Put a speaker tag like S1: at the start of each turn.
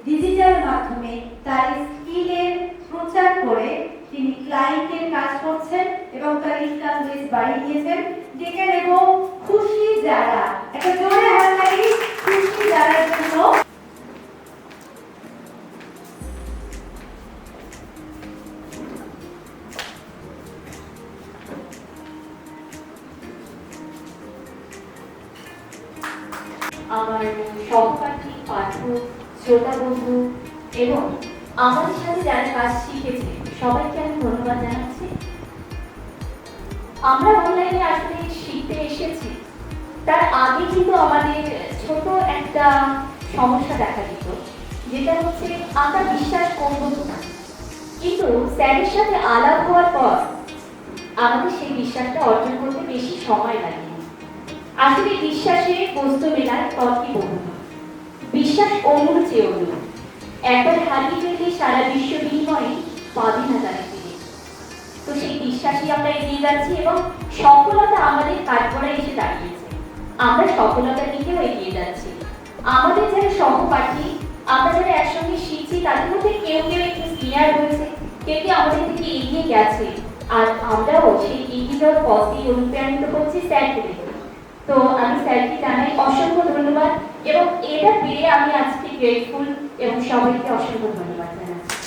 S1: Digital মাধ্যমে তার স্কিলের প্রচার করে তিনি ক্লায়েন্টের কাজ করছেন এবং তার ইনকাম বেস বাড়িয়ে দিয়েছেন। ডেকে নেব খুশি যারা, একটা জোরে হাততালি খুশি যারার জন্য।
S2: আমার সহপাঠী, পাঠক, শ্রোতা বন্ধু এবং আমাদের সাথে যারা কাজ শিখেছে সবাইকে আমি ধন্যবাদ জানাচ্ছি। আমরা অনলাইনে আসলে শিখতে এসেছি, তার আগে কিন্তু আমাদের ছোট একটা সমস্যা দেখা দিত, যেটা হচ্ছে আমরা বিশ্বাস করবো না। কিন্তু স্যারের সাথে আলাপ হওয়ার পর আমাদের সেই বিশ্বাসটা অর্জন করতে বেশি সময় লাগে। আসলে বিশ্বাসে বস্তু মেলায় তর্কই বহু, বিশ্বাস অমূল চেয়ে অমূল। একবার হারিয়ে গেলে সারা বিশ্ব বিনিময়ে পাবি না তারা ফিরে। তো সেই বিশ্বাসই আমরা এগিয়ে যাচ্ছি এবং সফলতা আমাদের কাঠগড়ায় এসে দাঁড়িয়েছে। আমরা সফলতার দিকেও এগিয়ে যাচ্ছি। আমাদের যারা সহপাঠী, আমরা যারা একসঙ্গে শিখছি, তাদের মধ্যে কেউ কেউ একটু সিনিয়র হয়েছে, কেউ কেউ আমাদের থেকে এগিয়ে গেছে। আর আমরাও সেই এগিয়ে যাওয়ার পথেই অনুপ্রাণিত করছি স্যারকে দেখে। তো আমি স্যারকে জানাই অসংখ্য ধন্যবাদ এবং এটা পেয়ে আমি আজকে গ্রেটফুল এবং সবাইকে অসংখ্য ধন্যবাদ জানাচ্ছি।